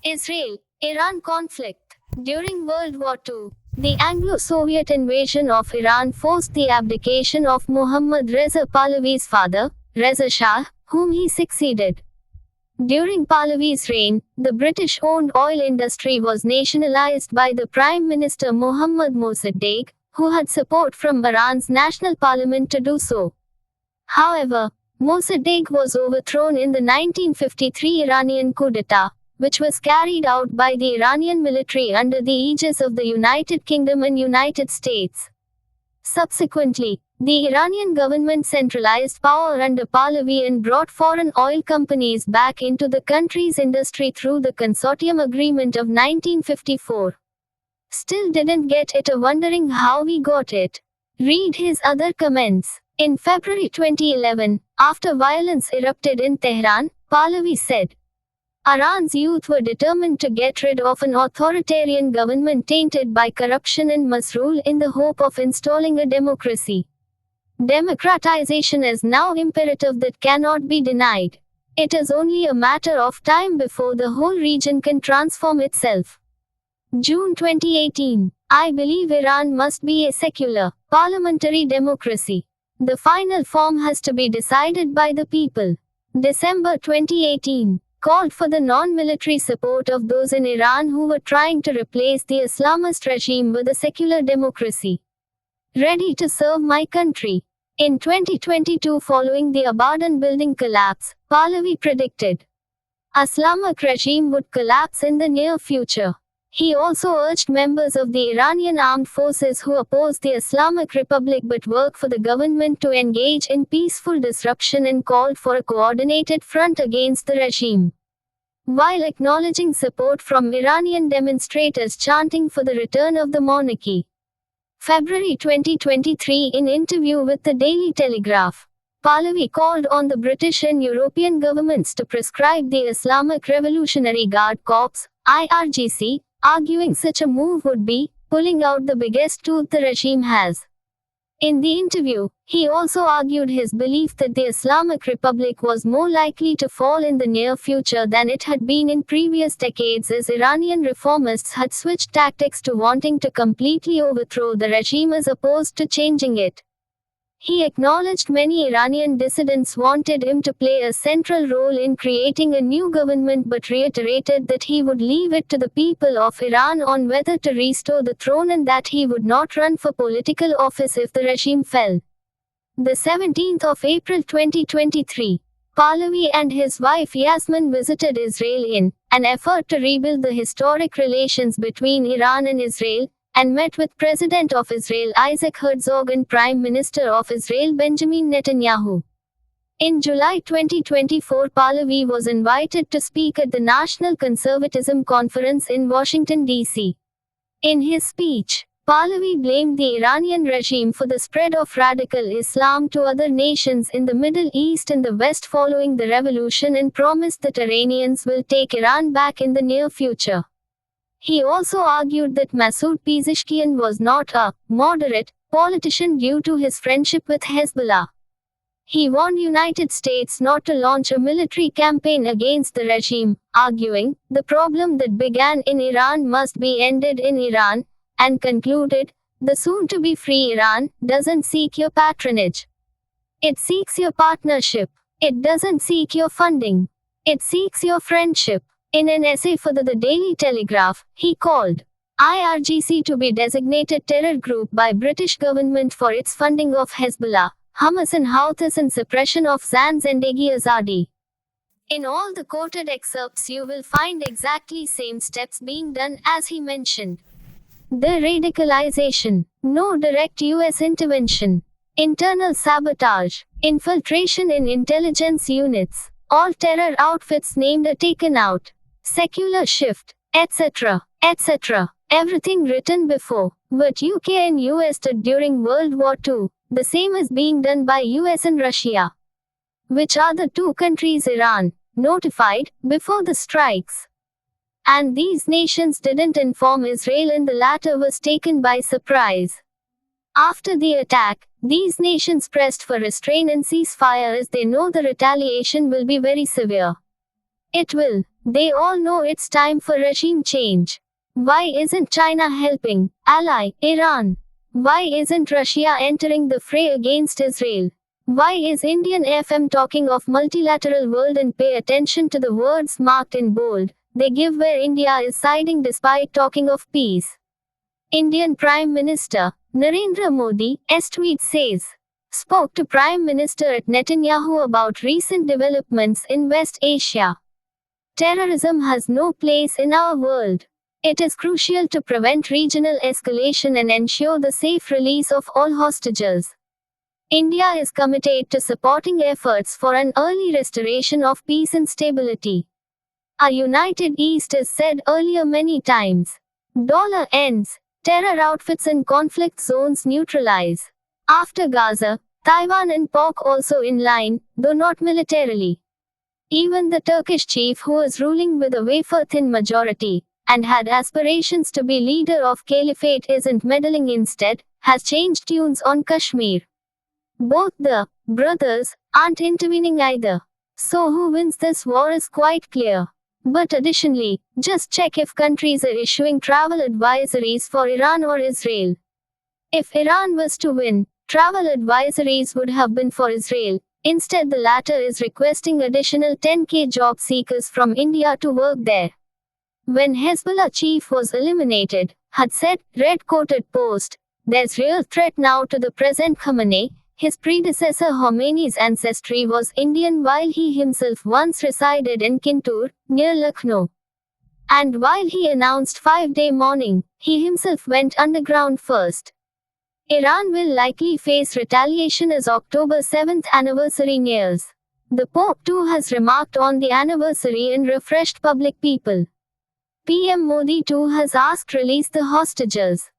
Israel-Iran conflict. During World War II, the Anglo-Soviet invasion of Iran forced the abdication of Muhammad Reza Pahlavi's father, Reza Shah, whom he succeeded. During Pahlavi's reign, the British-owned oil industry was nationalized by the Prime Minister Mohammad Mossadegh, who had support from Iran's national parliament to do so. However, Mossadegh was overthrown in the 1953 Iranian coup d'etat, which was carried out by the Iranian military under the aegis of the United Kingdom and United States. Subsequently, the Iranian government centralized power under Pahlavi and brought foreign oil companies back into the country's industry through the Consortium Agreement of 1954. Still didn't get it, wondering how we got it? Read his other comments. In February 2011, after violence erupted in Tehran, Pahlavi said, Iran's youth were determined to get rid of an authoritarian government tainted by corruption and misrule in the hope of installing a democracy. Democratization is now imperative that cannot be denied. It is only a matter of time before the whole region can transform itself. June 2018. I believe Iran must be a secular, parliamentary democracy. The final form has to be decided by the people. December 2018. Called for the non-military support of those in Iran who were trying to replace the Islamist regime with a secular democracy. Ready to serve my country. In 2022, following the Abadan building collapse, Pahlavi predicted Islamic regime would collapse in the near future. He also urged members of the Iranian armed forces who oppose the Islamic Republic but work for the government to engage in peaceful disruption and called for a coordinated front against the regime. While acknowledging support from Iranian demonstrators chanting for the return of the monarchy. February 2023. In interview with the Daily Telegraph, Pahlavi called on the British and European governments to prescribe the Islamic Revolutionary Guard Corps, IRGC, arguing such a move would be pulling out the biggest tooth the regime has. In the interview, he also argued his belief that the Islamic Republic was more likely to fall in the near future than it had been in previous decades, as Iranian reformists had switched tactics to wanting to completely overthrow the regime as opposed to changing it. He acknowledged many Iranian dissidents wanted him to play a central role in creating a new government but reiterated that he would leave it to the people of Iran on whether to restore the throne and that he would not run for political office if the regime fell. The 17th of April 2023, Pahlavi and his wife Yasmin visited Israel in an effort to rebuild the historic relations between Iran and Israel, and met with President of Israel Isaac Herzog and Prime Minister of Israel Benjamin Netanyahu. In July 2024, Pahlavi was invited to speak at the National Conservatism Conference in Washington, D.C. In his speech, Pahlavi blamed the Iranian regime for the spread of radical Islam to other nations in the Middle East and the West following the revolution and promised that Iranians will take Iran back in the near future. He also argued that Masoud Pezeshkian was not a moderate politician due to his friendship with Hezbollah. He warned United States not to launch a military campaign against the regime, arguing, the problem that began in Iran must be ended in Iran, and concluded, the soon-to-be free Iran doesn't seek your patronage. It seeks your partnership. It doesn't seek your funding. It seeks your friendship. In an essay for the Daily Telegraph, he called IRGC to be designated terror group by British government for its funding of Hezbollah, Hamas and Houthis and suppression of Zindagi Azadi. In all the quoted excerpts you will find exactly same steps being done as he mentioned. The radicalization, no direct US intervention, internal sabotage, infiltration in intelligence units, all terror outfits named are taken out. Secular shift, etc., etc. Everything written before. What UK and US did during World War II, the same is being done by US and Russia. Which are the two countries Iran notified before the strikes. And these nations didn't inform Israel and the latter was taken by surprise. After the attack, these nations pressed for restraint and ceasefire as they know the retaliation will be very severe. It will They all know it's time for regime change. Why isn't China helping ally Iran? Why isn't Russia entering the fray against Israel? Why is Indian FM talking of multilateral world and pay attention to the words marked in bold? They give where India is siding despite talking of peace. Indian Prime Minister Narendra Modi's tweet says, spoke to Prime Minister Netanyahu about recent developments in West Asia. Terrorism has no place in our world. It is crucial to prevent regional escalation and ensure the safe release of all hostages. India is committed to supporting efforts for an early restoration of peace and stability. A united East is said earlier many times. Dollar ends, terror outfits and conflict zones neutralize. After Gaza, Taiwan and POC also in line, though not militarily. Even the Turkish chief who is ruling with a wafer-thin majority, and had aspirations to be leader of caliphate isn't meddling instead, has changed tunes on Kashmir. Both the brothers aren't intervening either. So who wins this war is quite clear. But additionally, just check if countries are issuing travel advisories for Iran or Israel. If Iran was to win, travel advisories would have been for Israel. Instead, the latter is requesting additional 10K job seekers from India to work there. When Hezbollah chief was eliminated, had said, red-coated post, there's real threat now to the present Khamenei. His predecessor Khomeini's ancestry was Indian while he himself once resided in Kintur, near Lucknow. And while he announced 5-day mourning, he himself went underground first. Iran will likely face retaliation as October 7th anniversary nears. The Pope too has remarked on the anniversary and refreshed public people. PM Modi too has asked release the hostages.